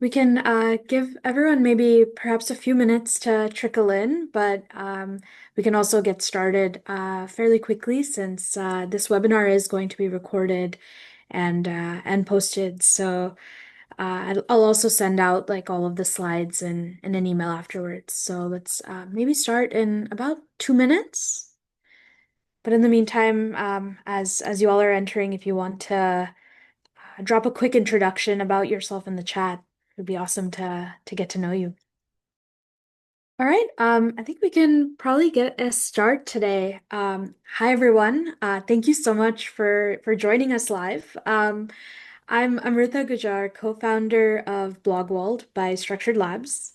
We can give everyone maybe perhaps a few minutes to trickle in, but we can also get started fairly quickly since this webinar is going to be recorded and posted. So I'll also send out like all of the slides in an email afterwards. So let's maybe start in about 2 minutes. But in the meantime, as you all are entering, if you want to drop a quick introduction about yourself in the chat. It'd be awesome to get to know you. All right, I think we can probably get a start today. Hi everyone. Thank you so much for joining us live. I'm Amrita Gujar, co-founder of Blogwald by Structured Labs.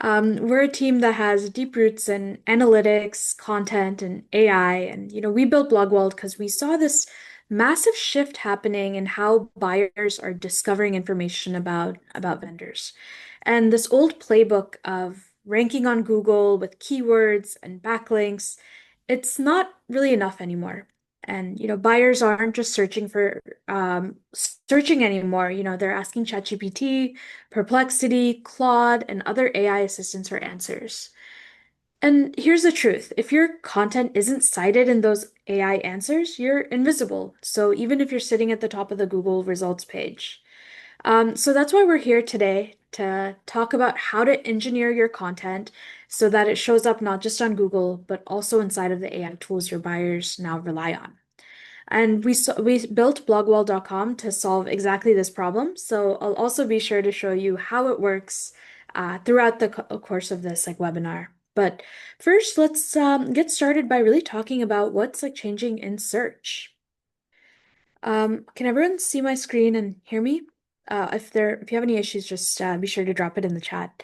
We're a team that has deep roots in analytics, content, and AI. And we built Blogwald because we saw this massive shift happening in how buyers are discovering information about vendors. And this old playbook of ranking on Google with keywords and backlinks, it's not really enough anymore. And buyers aren't just searching anymore. They're asking ChatGPT, Perplexity, Claude, and other AI assistants for answers. And here's the truth. If your content isn't cited in those AI answers, you're invisible. So even if you're sitting at the top of the Google results page. So that's why we're here today to talk about how to engineer your content so that it shows up not just on Google, but also inside of the AI tools your buyers now rely on. And we built blogwall.com to solve exactly this problem. So I'll also be sure to show you how it works throughout the course of this webinar. But first, let's get started by really talking about what's changing in search. Can everyone see my screen and hear me? If you have any issues, just be sure to drop it in the chat.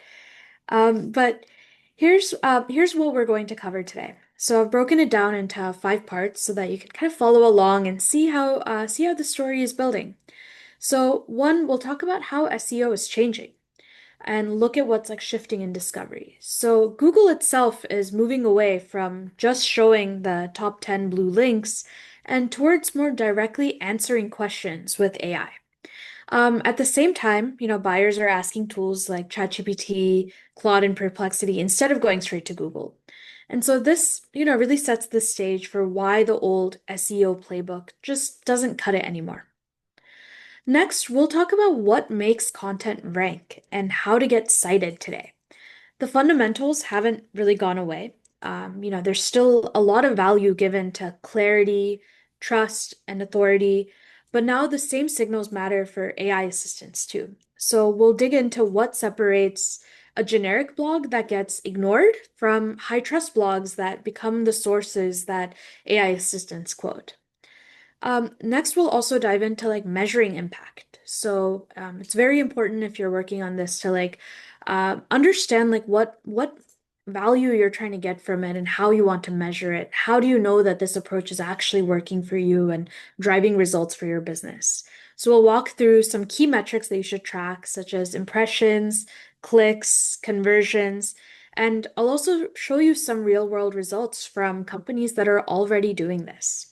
But here's what we're going to cover today. So I've broken it down into 5 parts so that you can kind of follow along and see how the story is building. So one, we'll talk about how SEO is changing and look at what's shifting in discovery. So Google itself is moving away from just showing the top 10 blue links and towards more directly answering questions with AI. At the same time, buyers are asking tools like ChatGPT, Claude, and Perplexity instead of going straight to Google. And so this, really sets the stage for why the old SEO playbook just doesn't cut it anymore. Next, we'll talk about what makes content rank and how to get cited today. The fundamentals haven't really gone away. There's still a lot of value given to clarity, trust, and authority, but now the same signals matter for AI assistants too. So we'll dig into what separates a generic blog that gets ignored from high trust blogs that become the sources that AI assistants quote. Next, we'll also dive into measuring impact. So it's very important if you're working on this to understand what value you're trying to get from it and how you want to measure it. How do you know that this approach is actually working for you and driving results for your business? So we'll walk through some key metrics that you should track, such as impressions, clicks, conversions, and I'll also show you some real world results from companies that are already doing this.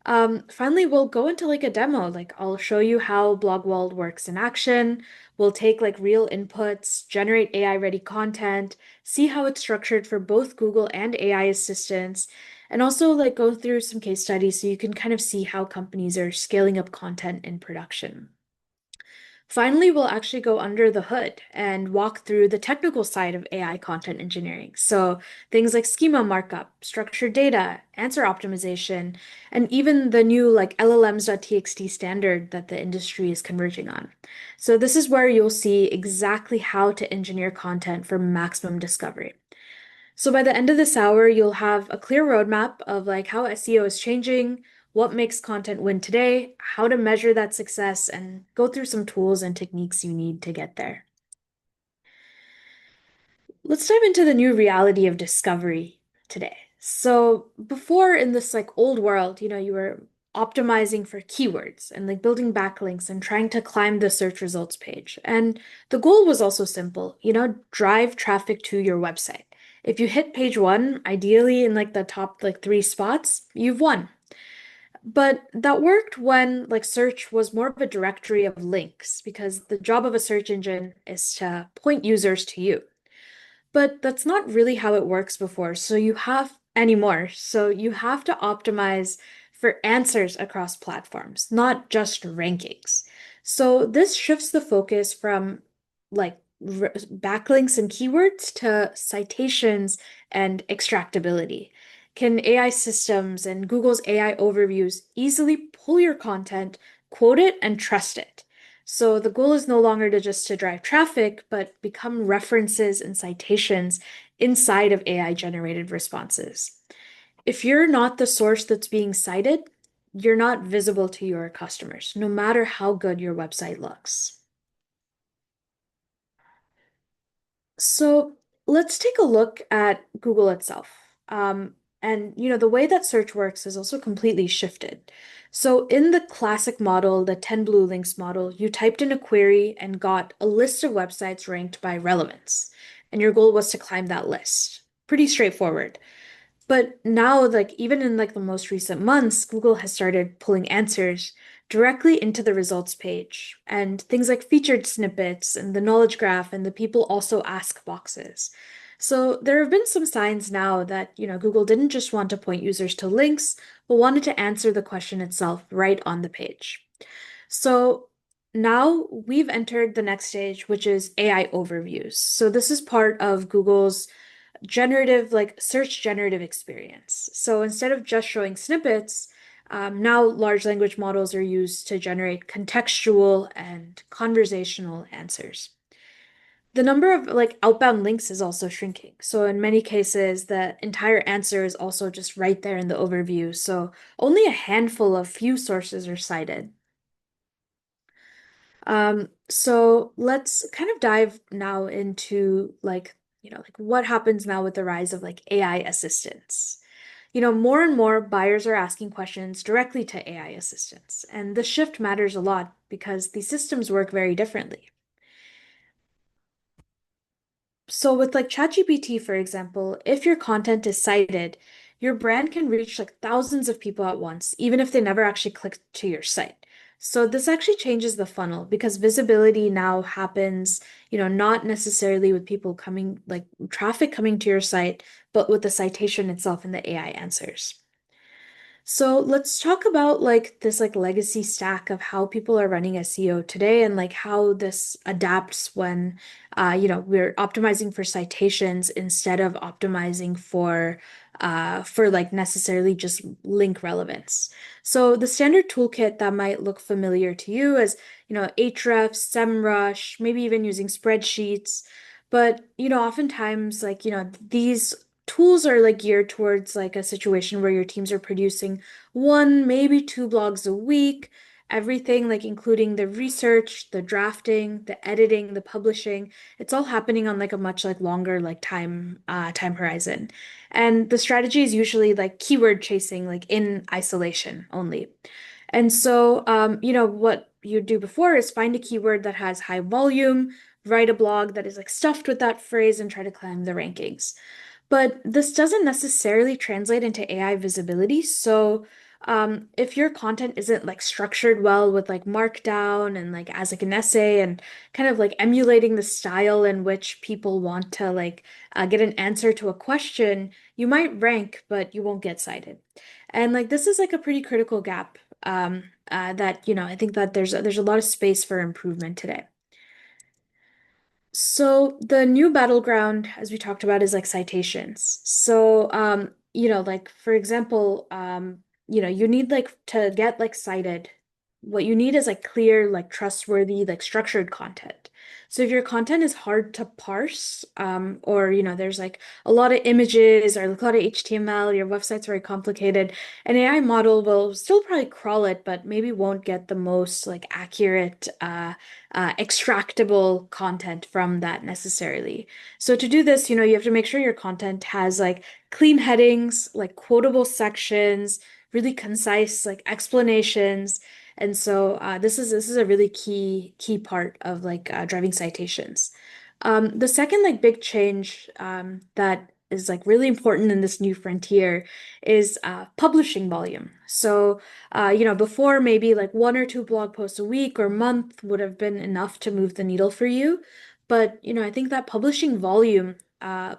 Finally, we'll go into a demo. I'll show you how Blogwald works in action. We'll take real inputs, generate AI ready content, see how it's structured for both Google and AI assistants, and also go through some case studies so you can kind of see how companies are scaling up content in production. Finally, we'll actually go under the hood and walk through the technical side of AI content engineering. So things like schema markup, structured data, answer optimization, and even the new LLMs.txt standard that the industry is converging on. So this is where you'll see exactly how to engineer content for maximum discovery. So by the end of this hour, you'll have a clear roadmap of how SEO is changing, what makes content win today, how to measure that success, and go through some tools and techniques you need to get there. Let's dive into the new reality of discovery today. So before in this old world, you were optimizing for keywords and building backlinks and trying to climb the search results page. And the goal was also simple, drive traffic to your website. If you hit page one, ideally in the top 3 spots, you've won. But that worked when like search was more of a directory of links because the job of a search engine is to point users to you. But that's not really how it works before. So you have anymore. So you have to optimize for answers across platforms, not just rankings. So this shifts the focus from like backlinks and keywords to citations and extractability. Can AI systems and Google's AI overviews easily pull your content, quote it, and trust it? So the goal is no longer to drive traffic, but become references and citations inside of AI generated responses. If you're not the source that's being cited, you're not visible to your customers, no matter how good your website looks. So let's take a look at Google itself. And the way that search works is also completely shifted. So in the classic model, the 10 blue links model, you typed in a query and got a list of websites ranked by relevance. And your goal was to climb that list. Pretty straightforward. But now, like even in like the most recent months, Google has started pulling answers directly into the results page and things like featured snippets and the knowledge graph and the people also ask boxes. So there have been some signs now that, Google didn't just want to point users to links, but wanted to answer the question itself right on the page. So now we've entered the next stage, which is AI overviews. So this is part of Google's generative, like search generative experience. So instead of just showing snippets, now large language models are used to generate contextual and conversational answers. The number of like outbound links is also shrinking. So in many cases, the entire answer is also just right there in the overview. So only a handful of few sources are cited. So let's kind of dive now into like what happens now with the rise of like AI assistants. More and more buyers are asking questions directly to AI assistants, and the shift matters a lot because these systems work very differently. So with like ChatGPT, for example, if your content is cited, your brand can reach like thousands of people at once, even if they never actually clicked to your site. So this actually changes the funnel because visibility now happens, not necessarily with people coming, like traffic coming to your site, but with the citation itself and the AI answers. So let's talk about like this like legacy stack of how people are running SEO today and like how this adapts when we're optimizing for citations instead of optimizing for like necessarily just link relevance. So the standard toolkit that might look familiar to you is, Ahrefs, SEMrush, maybe even using spreadsheets. But, oftentimes like, these tools are like geared towards like a situation where your teams are producing one, maybe two blogs a week, everything like including the research, the drafting, the editing, the publishing. It's all happening on like a much like longer like time horizon. And the strategy is usually like keyword chasing, like in isolation only. And so, what you do before is find a keyword that has high volume, write a blog that is like stuffed with that phrase and try to climb the rankings. But this doesn't necessarily translate into AI visibility. So, if your content isn't like structured well with like markdown and like as like an essay and kind of like emulating the style in which people want to like get an answer to a question, you might rank, but you won't get cited. And like this is like a pretty critical gap that I think that there's a lot of space for improvement today. So the new battleground, as we talked about, is like citations. So, like for example, you need like to get like cited. What you need is like clear, like trustworthy, like structured content. So if your content is hard to parse, or there's like a lot of images or a lot of HTML, your website's very complicated, an AI model will still probably crawl it, but maybe won't get the most like accurate, extractable content from that necessarily. So to do this, you have to make sure your content has like clean headings, like quotable sections, really concise like explanations. And so this is a really key part of like driving citations. The second like big change that is like really important in this new frontier is publishing volume. So, before maybe like one or two blog posts a week or month would have been enough to move the needle for you. But, I think that publishing volume,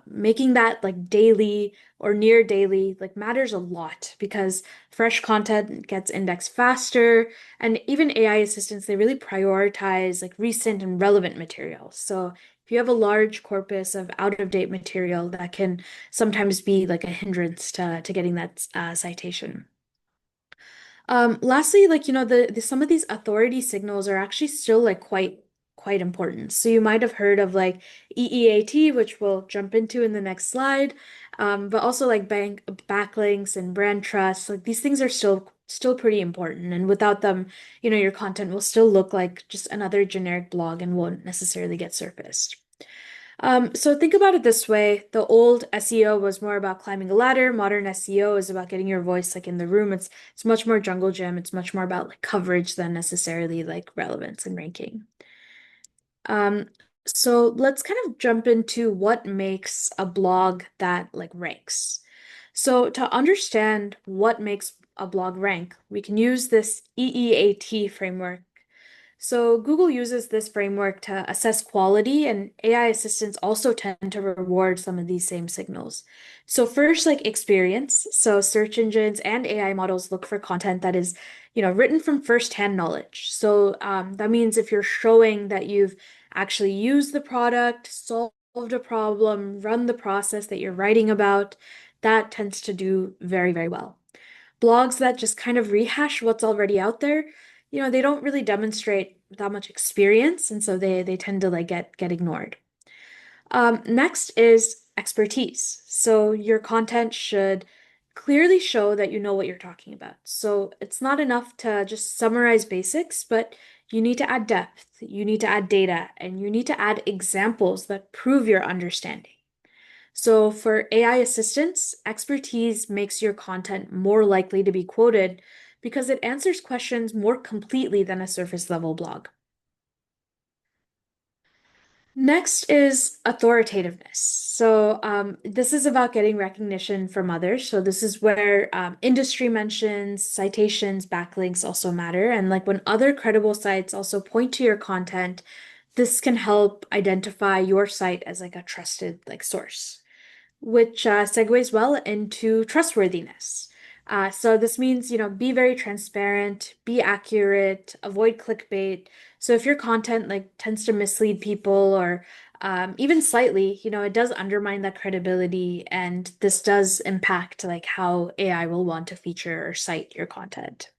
making that like daily or near daily, like matters a lot because fresh content gets indexed faster, and even AI assistants, they really prioritize like recent and relevant materials. So if you have a large corpus of out-of-date material, that can sometimes be like a hindrance to getting that citation. Lastly, like, the some of these authority signals are actually still like quite important. So you might have heard of like EEAT, which we'll jump into in the next slide. But also like backlinks and brand trust, like these things are still pretty important. And without them, your content will still look like just another generic blog and won't necessarily get surfaced. So think about it this way. The old SEO was more about climbing a ladder. Modern SEO is about getting your voice like in the room. It's much more jungle gym. It's much more about like coverage than necessarily like relevance and ranking. Um, so let's kind of jump into what makes a blog that like ranks. So to understand what makes a blog rank, we can use this EEAT framework. So Google uses this framework to assess quality, and AI assistants also tend to reward some of these same signals. So first, like experience. So search engines and AI models look for content that is, written from firsthand knowledge. So that means if you're showing that you've actually used the product, solved a problem, run the process that you're writing about, that tends to do very, very well. Blogs that just kind of rehash what's already out there, they don't really demonstrate that much experience, and so they tend to like get ignored. Next is expertise. So your content should clearly show that you know what you're talking about. So it's not enough to just summarize basics, but you need to add depth, you need to add data, and you need to add examples that prove your understanding. So for AI assistants, expertise makes your content more likely to be quoted because it answers questions more completely than a surface level blog. Next is authoritativeness. So this is about getting recognition from others. So this is where industry mentions, citations, backlinks also matter. And like when other credible sites also point to your content, this can help identify your site as like a trusted like source, which segues well into trustworthiness. So this means, be very transparent, be accurate, avoid clickbait. So if your content like tends to mislead people or even slightly, it does undermine that credibility, and this does impact like how AI will want to feature or cite your content.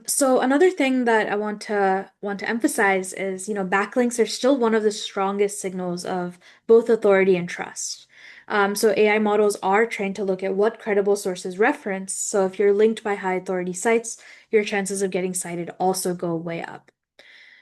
So another thing that I want to emphasize is, backlinks are still one of the strongest signals of both authority and trust. So AI models are trained to look at what credible sources reference. So if you're linked by high authority sites, your chances of getting cited also go way up.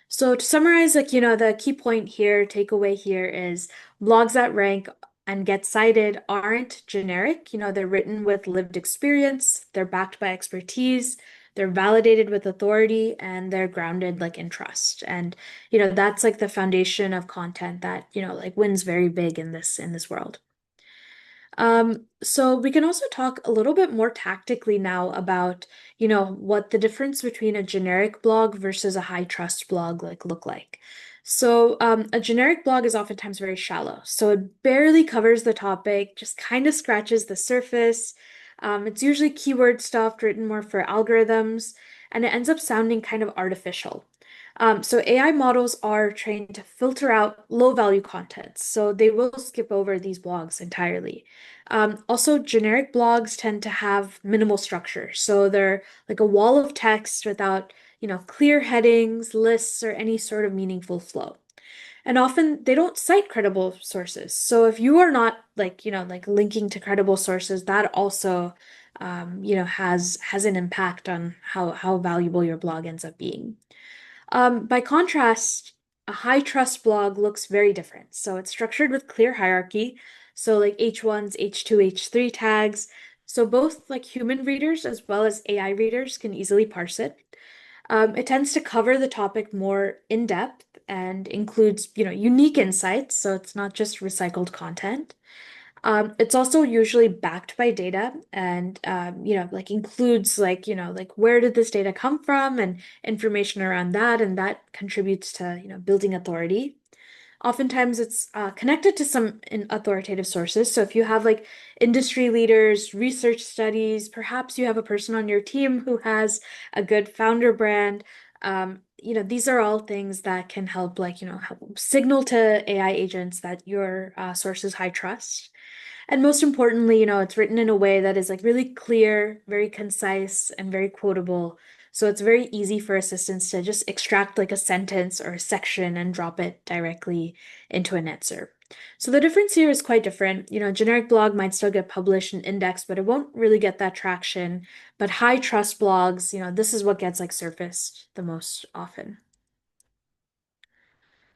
So to summarize, like, the key point here, takeaway here is blogs that rank and get cited aren't generic. They're written with lived experience, they're backed by expertise, they're validated with authority, and they're grounded like in trust. And, that's like the foundation of content that, like wins very big in this world. So we can also talk a little bit more tactically now about, what the difference between a generic blog versus a high trust blog like look like. So a generic blog is oftentimes very shallow. So it barely covers the topic, just kind of scratches the surface. It's usually keyword stuff written more for algorithms, and it ends up sounding kind of artificial. So AI models are trained to filter out low value content, so they will skip over these blogs entirely. Also, generic blogs tend to have minimal structure. So they're like a wall of text without, clear headings, lists, or any sort of meaningful flow. And often they don't cite credible sources. So if you are not like, like linking to credible sources, that also, has an impact on how valuable your blog ends up being. By contrast, a high trust blog looks very different. So it's structured with clear hierarchy. So like H1s, H2, H3 tags. So both like human readers as well as AI readers can easily parse it. It tends to cover the topic more in depth, and includes, unique insights. So it's not just recycled content. It's also usually backed by data and, like includes like where did this data come from and information around that. And that contributes to, building authority. Oftentimes it's connected to some authoritative sources. So if you have like industry leaders, research studies, perhaps you have a person on your team who has a good founder brand. These are all things that can help like, help signal to AI agents that your source is high trust. And most importantly, it's written in a way that is like really clear, very concise, and very quotable. So it's very easy for assistants to just extract like a sentence or a section and drop it directly into an answer. So the difference here is quite different. Generic blog might still get published and indexed, but it won't really get that traction. But high trust blogs, this is what gets like surfaced the most often.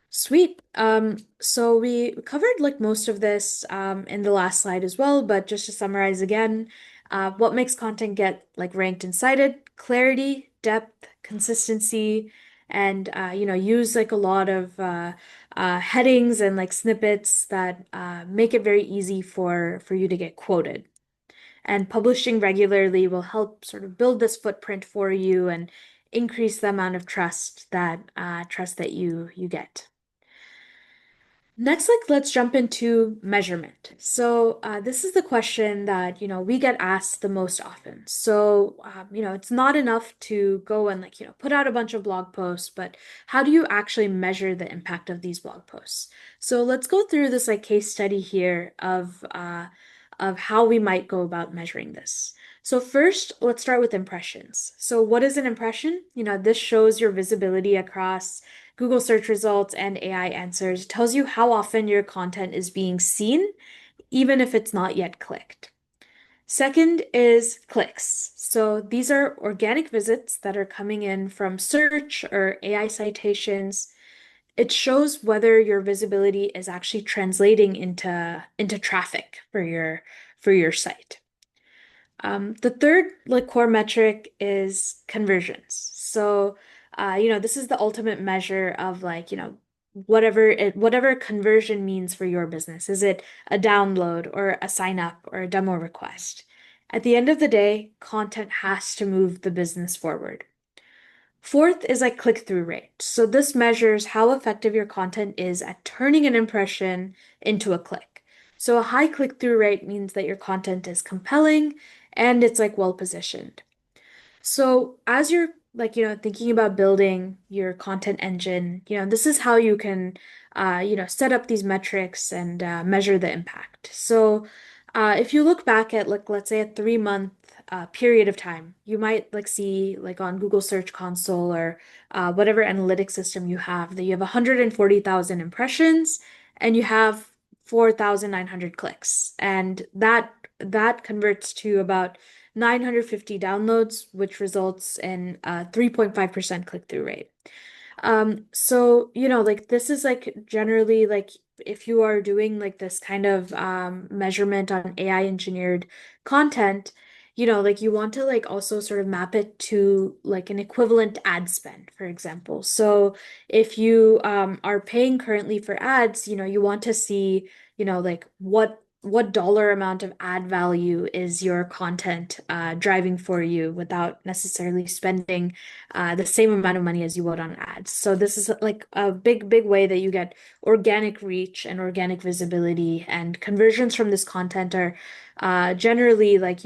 Sweet. So we covered like most of this in the last slide as well, but just to summarize again, what makes content get like ranked and cited? Clarity, depth, consistency, and use like a lot of headings and like snippets that make it very easy for you to get quoted. And publishing regularly will help sort of build this footprint for you and increase the amount of trust that you get. Next, like let's jump into measurement. So this is the question that we get asked the most often. So it's not enough to go and like put out a bunch of blog posts, but how do you actually measure the impact of these blog posts? So let's go through this like case study here of how we might go about measuring this. So first, let's start with impressions. So what is an impression? This shows your visibility across Google search results and AI answers. It tells you how often your content is being seen, even if it's not yet clicked. Second is clicks. So these are organic visits that are coming in from search or AI citations. It shows whether your visibility is actually translating into traffic for your site. The third like core metric is conversions. So, this is the ultimate measure of like, whatever conversion means for your business. Is it a download or a sign up or a demo request? At the end of the day, content has to move the business forward. Fourth is like click-through rate. So this measures how effective your content is at turning an impression into a click. So a high click-through rate means that your content is compelling and it's like well positioned. So as you're like, thinking about building your content engine, this is how you can, set up these metrics and measure the impact. So if you look back at like, let's say a 3 month period of time, you might like see like on Google Search Console or whatever analytics system you have that you have 140,000 impressions and you have 4,900 clicks. And that converts to about 950 downloads, which results in a 3.5% click-through rate. So, like this is like generally like if you are doing like this kind of measurement on AI engineered content, like you want to like also sort of map it to like an equivalent ad spend, for example. So if you are paying currently for ads, you want to see, like what dollar amount of ad value is your content driving for you without necessarily spending the same amount of money as you would on ads. So this is like a big, big way that you get organic reach and organic visibility, and conversions from this content are generally like,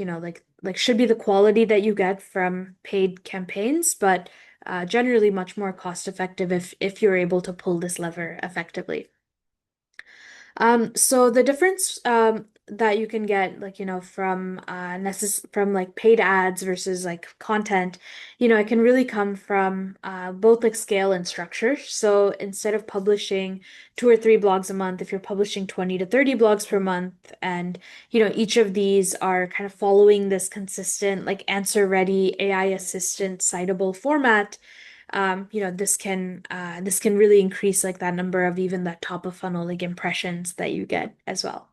like should be the quality that you get from paid campaigns, but generally much more cost effective if you're able to pull this lever effectively. So the difference that you can get like from like paid ads versus like content, it can really come from both like scale and structure. So instead of publishing 2 or 3 blogs a month, if you're publishing 20 to 30 blogs per month, and each of these are kind of following this consistent like answer ready AI assistant citable format, this can really increase like that number of even that top of funnel like impressions that you get as well.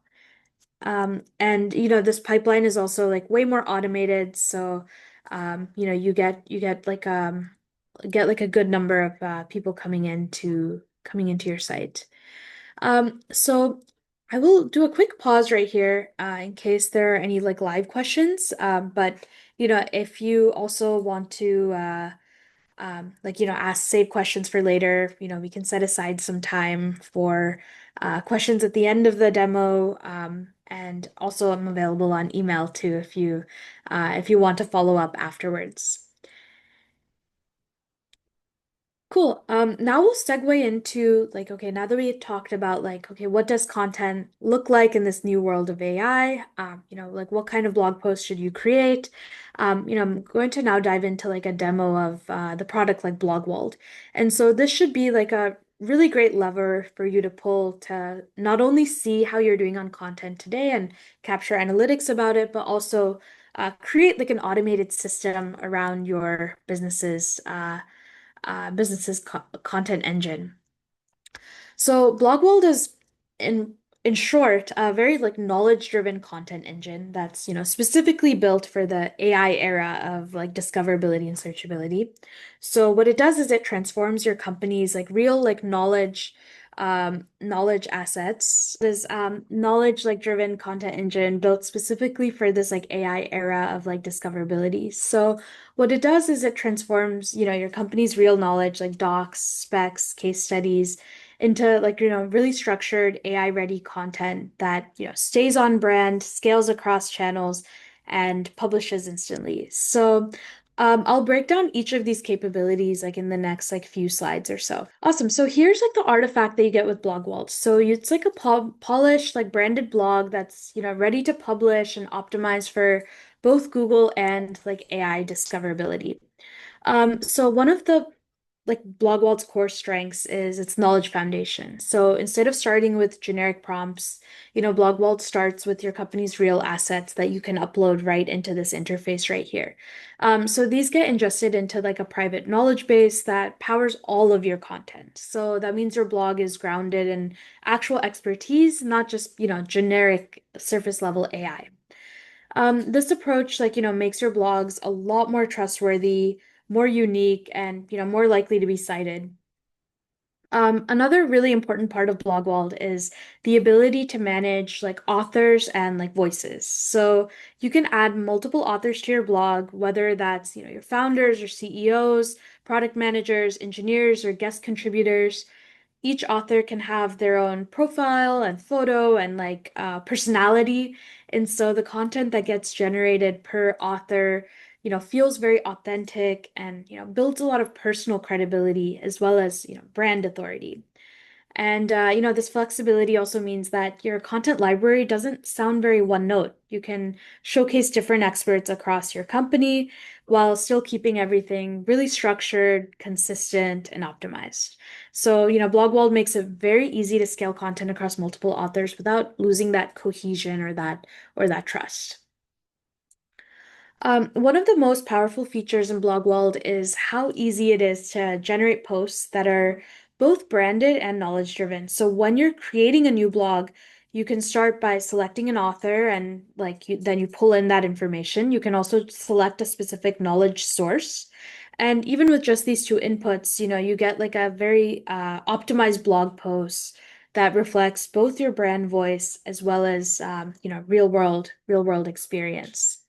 And this pipeline is also like way more automated, so you get like a good number of people coming in to coming into your site. So I will do a quick pause right here in case there are any like live questions. But if you also want to ask save questions for later, we can set aside some time for questions at the end of the demo. And also I'm available on email too if you want to follow up afterwards. Cool. Now we'll segue into like, okay, now that we had talked about like, okay, what does content look like in this new world of AI? Like what kind of blog post should you create? I'm going to now dive into like a demo of the product like Blogwald. And so this should be like a really great lever for you to pull to not only see how you're doing on content today and capture analytics about it, but also create like an automated system around your business's content engine. So Blogwald is in short a very like knowledge-driven content engine that's, specifically built for the AI era of like discoverability and searchability. So what it does is it transforms your company's like real like knowledge assets. This knowledge like driven content engine built specifically for this like AI era of like discoverability. So what it does is it transforms, your company's real knowledge like docs, specs, case studies into like, really structured AI ready content that, stays on brand, scales across channels, and publishes instantly. So I'll break down each of these capabilities like in the next like few slides or so. Awesome. So here's like the artifact that you get with Blogwald. So it's like a polished like branded blog that's, ready to publish and optimize for both Google and like AI discoverability. So one of the like Blogwald's core strengths is its knowledge foundation. So instead of starting with generic prompts, Blogwald starts with your company's real assets that you can upload right into this interface right here. So these get ingested into like a private knowledge base that powers all of your content. So that means your blog is grounded in actual expertise, not just, generic surface level AI. This approach, like, makes your blogs a lot more trustworthy, more unique, and, more likely to be cited. Another really important part of Blogwald is the ability to manage like authors and like voices. So you can add multiple authors to your blog, whether that's, your founders or CEOs, product managers, engineers, or guest contributors. Each author can have their own profile and photo and like personality. And so the content that gets generated per author, feels very authentic and, builds a lot of personal credibility as well as, brand authority. And this flexibility also means that your content library doesn't sound very one note. You can showcase different experts across your company while still keeping everything really structured, consistent, and optimized. So, Blogwald makes it very easy to scale content across multiple authors without losing that cohesion or that trust. One of the most powerful features in Blogwald is how easy it is to generate posts that are both branded and knowledge driven. So when you're creating a new blog, you can start by selecting an author and then you pull in that information. You can also select a specific knowledge source. And even with just these two inputs, you get like a very optimized blog post that reflects both your brand voice as well as real world experience.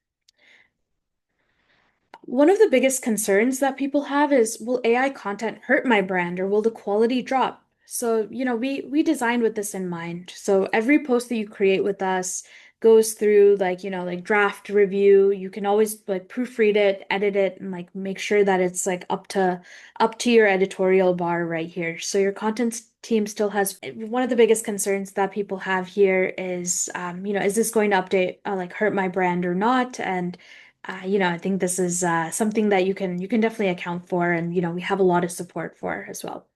One of the biggest concerns that people have is, will AI content hurt my brand or will the quality drop? So, we designed with this in mind. So every post that you create with us goes through like draft review. You can always like proofread it, edit it, and like make sure that it's like up to your editorial bar right here. So your content team still has one of the biggest concerns that people have here is, is this going to update like hurt my brand or not? And I think this is something that you can definitely account for, and we have a lot of support for as well.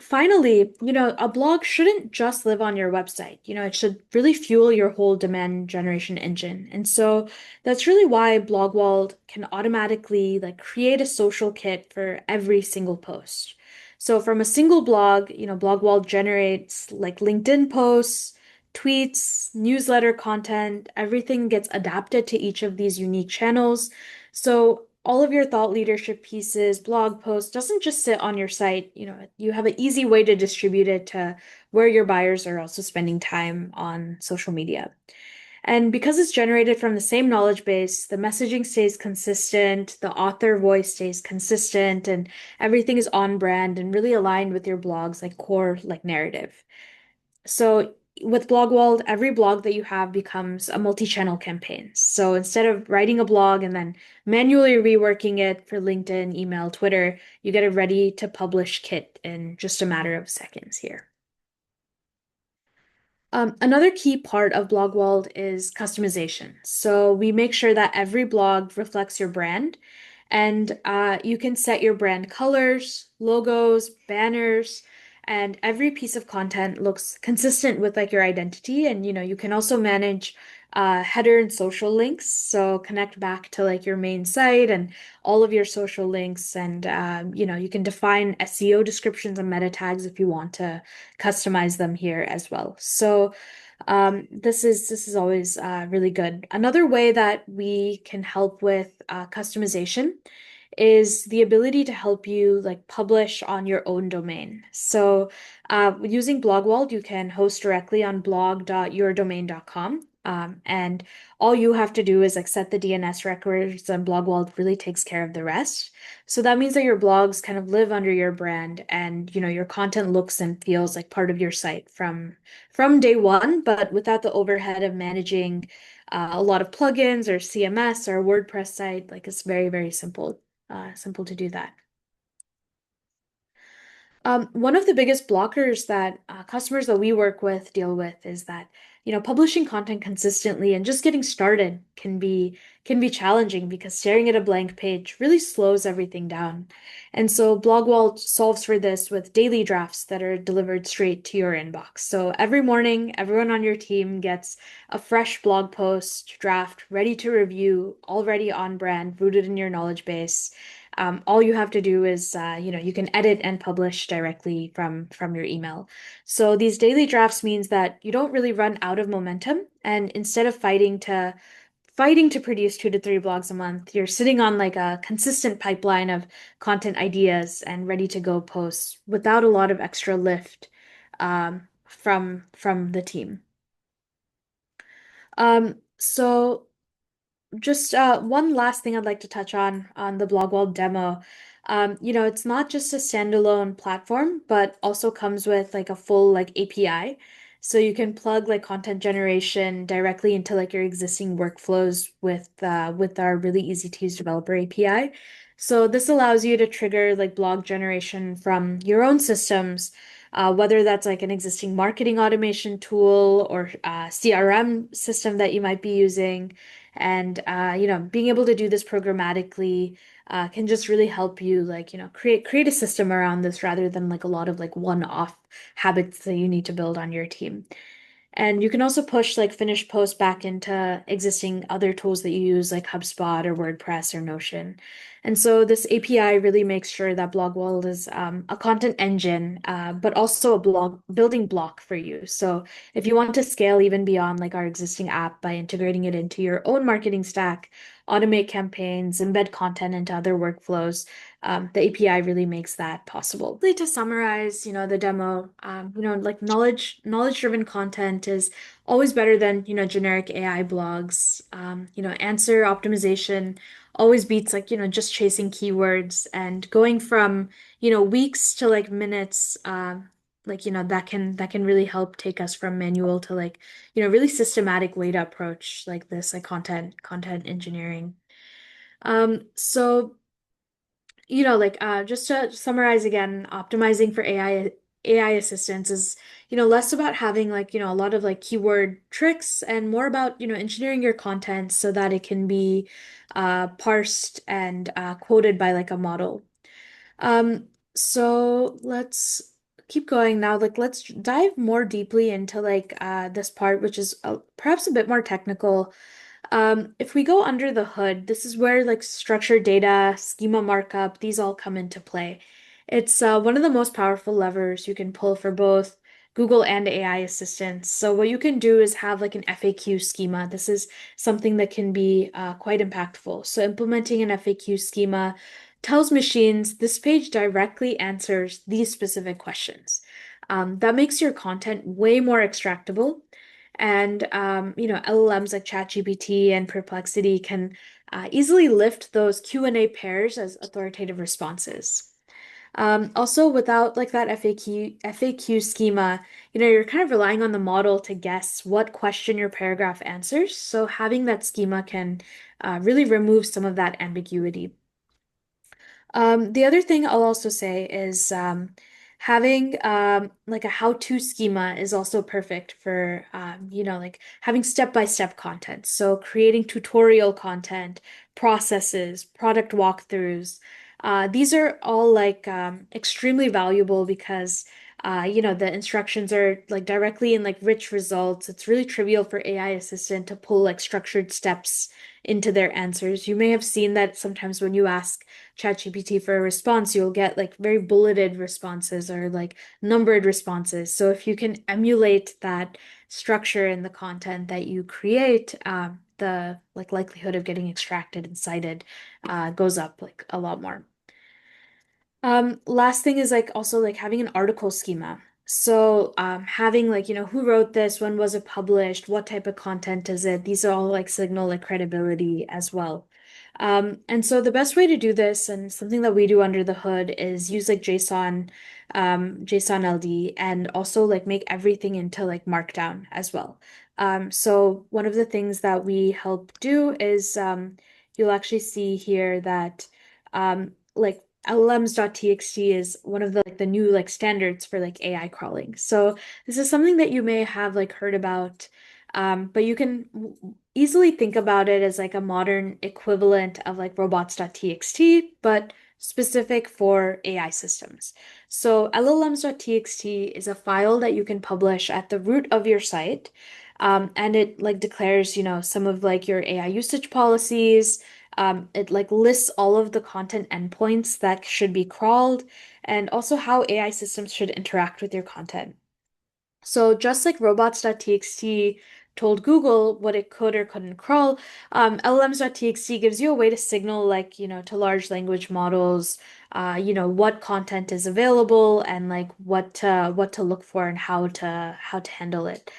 Finally, a blog shouldn't just live on your website. It should really fuel your whole demand generation engine. And so that's really why Blogwald can automatically like create a social kit for every single post. So from a single blog, Blogwald generates like LinkedIn posts, tweets, newsletter content, everything gets adapted to each of these unique channels. So all of your thought leadership pieces, blog posts doesn't just sit on your site. You have an easy way to distribute it to where your buyers are also spending time on social media. And because it's generated from the same knowledge base, the messaging stays consistent, the author voice stays consistent, and everything is on brand and really aligned with your blog's like core like narrative. So with Blogwald, every blog that you have becomes a multi-channel campaign. So instead of writing a blog and then manually reworking it for LinkedIn, email, Twitter, you get a ready to publish kit in just a matter of seconds here. Another key part of Blogwald is customization. So we make sure that every blog reflects your brand, and you can set your brand colors, logos, banners, and every piece of content looks consistent with like your identity. And you can also manage header and social links, so connect back to like your main site and all of your social links, and you can define SEO descriptions and meta tags if you want to customize them here as well. So this is always really good. Another way that we can help with customization is the ability to help you like publish on your own domain. So using Blogwald, you can host directly on blog.yourdomain.com. And all you have to do is like set the DNS records, and Blogwald really takes care of the rest. So that means that your blogs kind of live under your brand, and your content looks and feels like part of your site from day one, but without the overhead of managing a lot of plugins or CMS or WordPress site. Like it's very, very simple to do that. One of the biggest blockers that customers that we work with deal with is that, publishing content consistently and just getting started can be challenging because staring at a blank page really slows everything down. And so Blogwall solves for this with daily drafts that are delivered straight to your inbox. So every morning, everyone on your team gets a fresh blog post draft ready to review, already on brand, rooted in your knowledge base. All you have to do is, you can edit and publish directly from your email. So these daily drafts means that you don't really run out of momentum, and instead of fighting to produce 2 to 3 blogs a month, you're sitting on like a consistent pipeline of content ideas and ready to go posts without a lot of extra lift from the team. So just one last thing I'd like to touch on the Blogwall demo. It's not just a standalone platform, but also comes with like a full like API. So you can plug like content generation directly into like your existing workflows with our really easy to use developer API. So this allows you to trigger like blog generation from your own systems, whether that's like an existing marketing automation tool or CRM system that you might be using. And being able to do this programmatically can just really help you like, create a system around this rather than like a lot of like one-off habits that you need to build on your team. And you can also push like finished posts back into existing other tools that you use like HubSpot or WordPress or Notion. And so this API really makes sure that Blogwall is a content engine, but also a blog building block for you. So if you want to scale even beyond like our existing app by integrating it into your own marketing stack, automate campaigns, embed content into other workflows, the API really makes that possible. Really, to summarize, the demo, like knowledge-driven content is always better than, generic AI blogs. Answer optimization always beats like, just chasing keywords, and going from, weeks to like minutes, like, that can really help take us from manual to like, really systematic way to approach like this, like content engineering. So like just to summarize again, optimizing for AI assistance is, less about having like, a lot of like keyword tricks and more about, engineering your content so that it can be parsed and quoted by like a model. So let's keep going now. Like let's dive more deeply into like this part, which is perhaps a bit more technical. If we go under the hood, this is where like structured data, schema markup, these all come into play. It's one of the most powerful levers you can pull for both Google and AI assistants. So what you can do is have like an FAQ schema. This is something that can be quite impactful. So implementing an FAQ schema tells machines this page directly answers these specific questions. That makes your content way more extractable. And LLMs like ChatGPT and Perplexity can easily lift those Q&A pairs as authoritative responses. Also, without like that FAQ schema, you're kind of relying on the model to guess what question your paragraph answers. So having that schema can really remove some of that ambiguity. The other thing I'll also say is having like a how-to schema is also perfect for like having step-by-step content. So creating tutorial content, processes, product walkthroughs. These are all like extremely valuable because the instructions are like directly in like rich results. It's really trivial for AI assistant to pull like structured steps into their answers. You may have seen that sometimes when you ask ChatGPT for a response, you'll get like very bulleted responses or like numbered responses. So if you can emulate that structure in the content that you create, the like likelihood of getting extracted and cited goes up like a lot more. Last thing is like also like having an article schema. So having like, who wrote this, when was it published, what type of content is it? These are all like signal like credibility as well. And so the best way to do this, and something that we do under the hood, is use like JSON LD, and also like make everything into like Markdown as well. So one of the things that we help do is you'll actually see here that like LLMs.txt is one of the like the new like standards for like AI crawling. So this is something that you may have like heard about, but you can easily think about it as like a modern equivalent of like robots.txt, but specific for AI systems. So LLMs.txt is a file that you can publish at the root of your site. And it like declares, some of like your AI usage policies. It like lists all of the content endpoints that should be crawled and also how AI systems should interact with your content. So just like robots.txt told Google what it could or couldn't crawl, LLMs.txt gives you a way to signal like, to large language models, what content is available and like what to look for and how to handle it.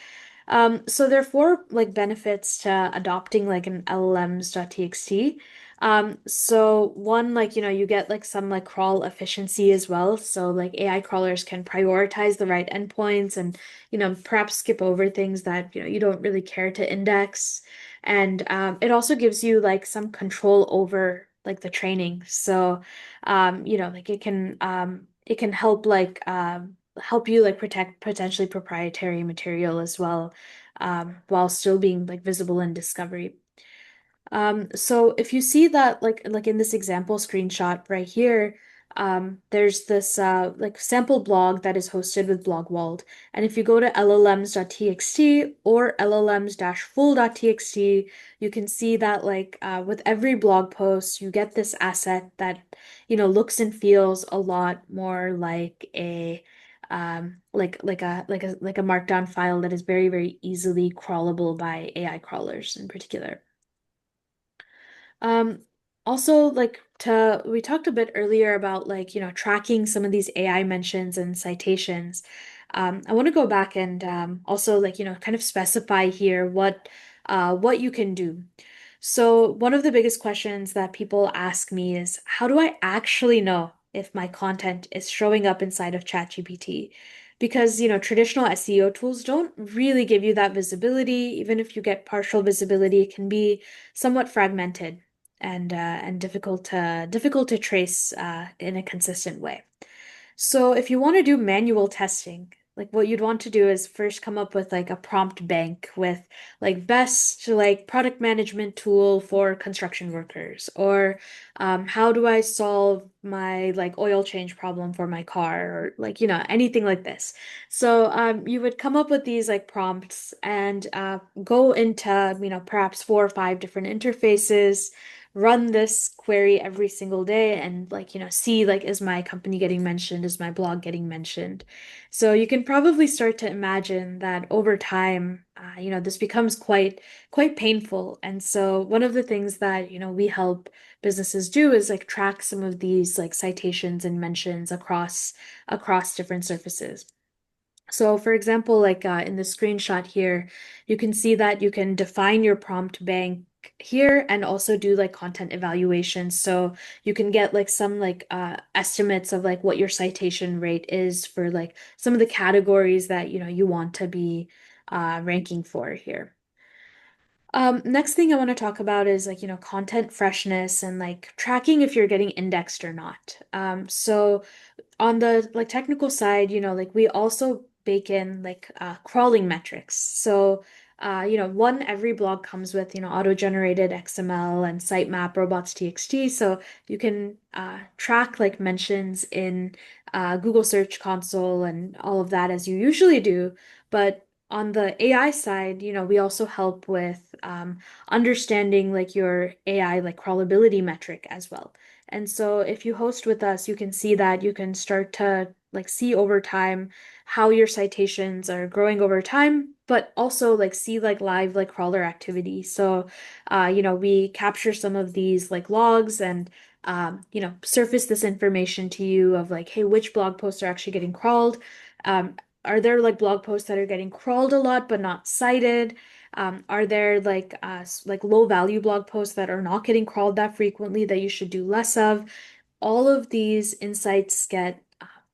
So there are four like benefits to adopting like an LLMs.txt. So one, like, you get like some like crawl efficiency as well. So like AI crawlers can prioritize the right endpoints and, perhaps skip over things that, you don't really care to index. And it also gives you like some control over like the training. So, like it can help like help you like protect potentially proprietary material as well, while still being like visible in discovery. So if you see that like in this example screenshot right here, there's this like sample blog that is hosted with Blogwald. And if you go to llms.txt or llms-full.txt, you can see that like with every blog post, you get this asset that, looks and feels a lot more like a like a markdown file that is very, very easily crawlable by AI crawlers in particular. Um, Also, like we talked a bit earlier about like, tracking some of these AI mentions and citations. I want to go back and also like, kind of specify here what you can do. So one of the biggest questions that people ask me is, how do I actually know if my content is showing up inside of ChatGPT? Because, traditional SEO tools don't really give you that visibility. Even if you get partial visibility, it can be somewhat fragmented and difficult to trace in a consistent way. So if you want to do manual testing, like what you'd want to do is first come up with like a prompt bank with like best like product management tool for construction workers, or how do I solve my like oil change problem for my car, or like anything like this. So you would come up with these like prompts and go into perhaps 4 or 5 different interfaces, run this query every single day and like, see like, is my company getting mentioned? Is my blog getting mentioned? So you can probably start to imagine that over time, this becomes quite painful. And so one of the things that, we help businesses do is like track some of these like citations and mentions across different surfaces. So for example, like in the screenshot here, you can see that you can define your prompt bank here and also do like content evaluation. So you can get like some like estimates of like what your citation rate is for like some of the categories that you want to be ranking for here. Next thing I want to talk about is like, content freshness and like tracking if you're getting indexed or not. So on the like technical side, like we also bake in like crawling metrics. So, one, every blog comes with, auto-generated XML and sitemap robots.txt. So you can track like mentions in Google Search Console and all of that as you usually do. But on the AI side, we also help with understanding like your AI like crawlability metric as well. And so if you host with us, you can see that you can start to like see over time how your citations are growing over time, but also like see like live like crawler activity. So we capture some of these like logs and surface this information to you of like, hey, which blog posts are actually getting crawled? Um, are there like blog posts that are getting crawled a lot but not cited? Are there like low value blog posts that are not getting crawled that frequently that you should do less of? All of these insights get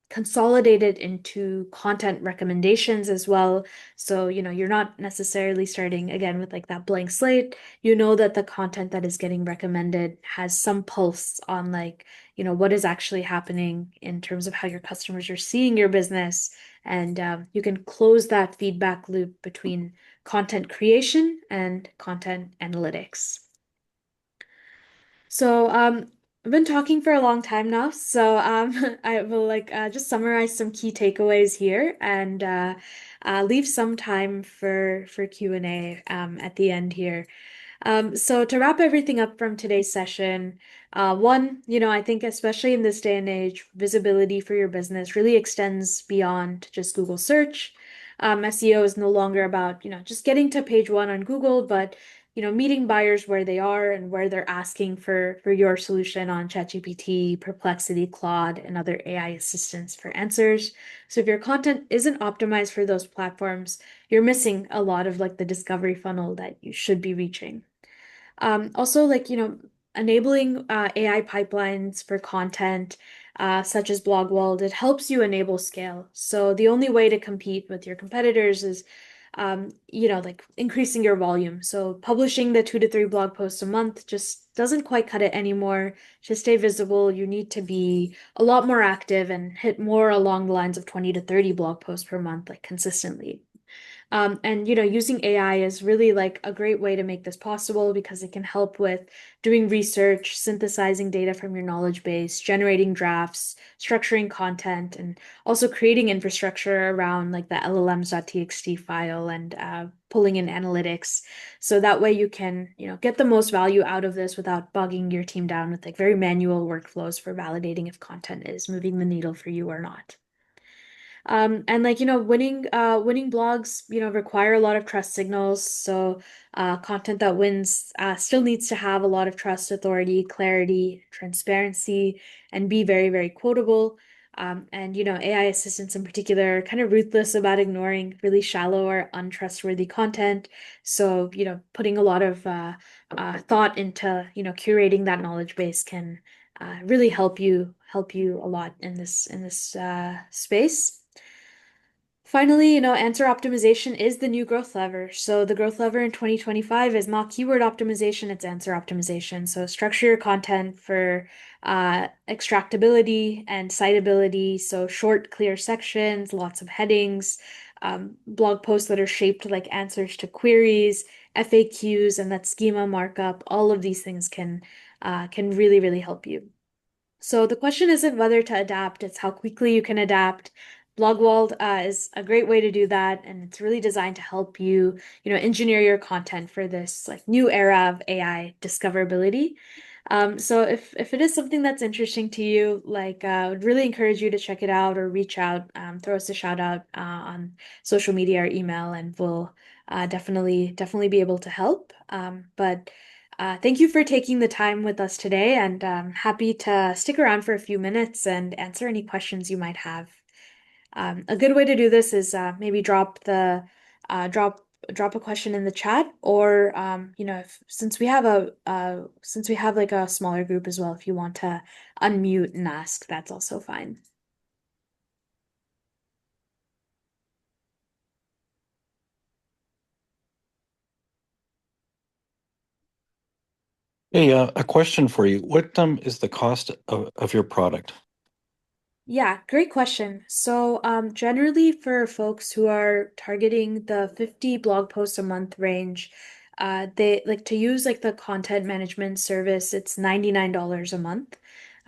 consolidated into content recommendations as well. So, you're not necessarily starting again with like that blank slate. You know that the content that is getting recommended has some pulse on like, what is actually happening in terms of how your customers are seeing your business. And you can close that feedback loop between content creation and content analytics. So, I've been talking for a long time now, so I will like just summarize some key takeaways here and leave some time for Q&A at the end here. So to wrap everything up from today's session, one, I think especially in this day and age, visibility for your business really extends beyond just Google search. SEO is no longer about, just getting to page one on Google, but meeting buyers where they are and where they're asking for your solution on ChatGPT, Perplexity, Claude, and other AI assistants for answers. So if your content isn't optimized for those platforms, you're missing a lot of like the discovery funnel that you should be reaching. Also, like, enabling AI pipelines for content, such as Blogwald, it helps you enable scale. So the only way to compete with your competitors is, like increasing your volume. So publishing the 2 to 3 blog posts a month just doesn't quite cut it anymore. To stay visible, you need to be a lot more active and hit more along the lines of 20 to 30 blog posts per month, like consistently. And using AI is really like a great way to make this possible because it can help with doing research, synthesizing data from your knowledge base, generating drafts, structuring content, and also creating infrastructure around like the llms.txt file and pulling in analytics. So that way you can, get the most value out of this without bogging your team down with like very manual workflows for validating if content is moving the needle for you or not. And like, winning blogs, require a lot of trust signals. So content that wins still needs to have a lot of trust, authority, clarity, transparency, and be very, very quotable. And AI assistants in particular are kind of ruthless about ignoring really shallow or untrustworthy content. So, putting a lot of thought into, curating that knowledge base can really help you a lot in this space. Finally, answer optimization is the new growth lever. So the growth lever in 2025 is not keyword optimization, it's answer optimization. So structure your content for extractability and citability. So short, clear sections, lots of headings, blog posts that are shaped like answers to queries, FAQs, and that schema markup. All of these things can really, really help you. So the question isn't whether to adapt, it's how quickly you can adapt. Blogwald is a great way to do that, and it's really designed to help you, engineer your content for this like new era of AI discoverability. So if it is something that's interesting to you, like I would really encourage you to check it out or reach out, throw us a shout out on social media or email, and we'll definitely be able to help. But thank you for taking the time with us today, and happy to stick around for a few minutes and answer any questions you might have. A good way to do this is maybe uh, drop drop a question in the chat, or if, since we have like a smaller group as well, if you want to unmute and ask, that's also fine. Hey, a question for you. What is the cost of your product? Yeah, great question. So, generally for folks who are targeting the 50 blog posts a month range, they like to use like the content management service, it's $99 a month.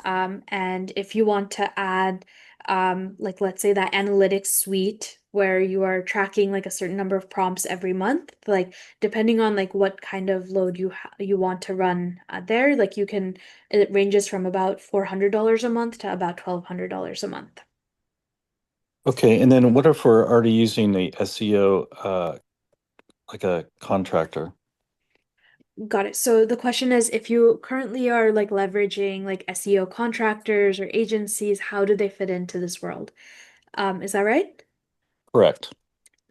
And if you want to add, like let's say that analytics suite where you are tracking like a certain number of prompts every month, like depending on like what kind of load you want to run there, like you can it ranges from about $400 a month to about $1,200 a month. Okay, and then what if we're already using the SEO like a contractor? Got it. So the question is, if you currently are like leveraging like SEO contractors or agencies, how do they fit into this world? Is that right? Correct.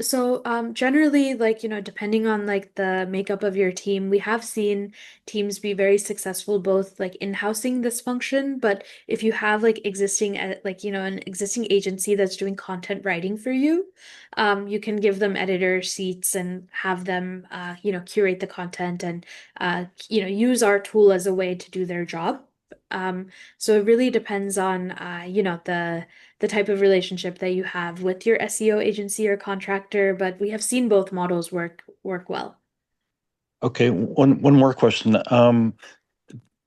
So, generally, like, depending on like the makeup of your team, we have seen teams be very successful both like in-housing this function, but if you have like existing, like, an existing agency that's doing content writing for you, you can give them editor seats and have them, curate the content and, use our tool as a way to do their job. So it really depends on, the type of relationship that you have with your SEO agency or contractor, but we have seen both models work well. Okay, one more question.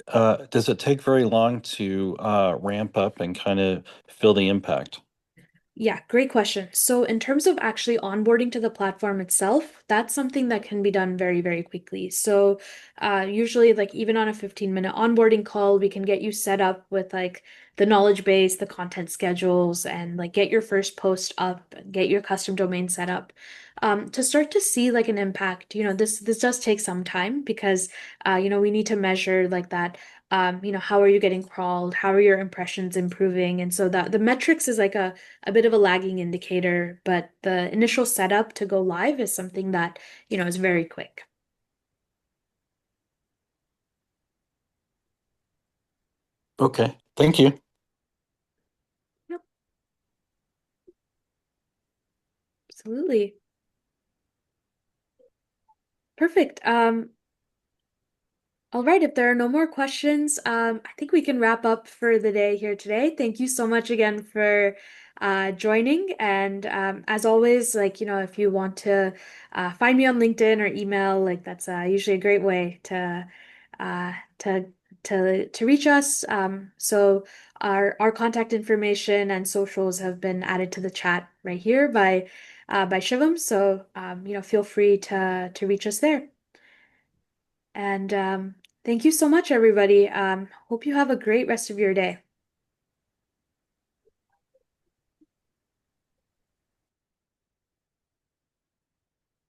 Does it take very long to ramp up and kind of feel the impact? Yeah, great question. So in terms of actually onboarding to the platform itself, that's something that can be done very, very quickly. So usually like even on a 15-minute onboarding call, we can get you set up with like the knowledge base, the content schedules, and like get your first post up, get your custom domain set up. To start to see like an impact, this does take some time because we need to measure like that how are you getting crawled? How are your impressions improving? And so that the metrics is like a bit of a lagging indicator, but the initial setup to go live is something that, is very quick. Okay, thank you. Yep, absolutely. Perfect. All right, if there are no more questions, I think we can wrap up for the day here today. Thank you so much again for joining. And as always, like, if you want to find me on LinkedIn or email, like that's usually a great way uh, to to reach us. So our contact information and socials have been added to the chat right here by Shivam. So feel free to reach us there. And thank you so much, everybody. Hope you have a great rest of your day.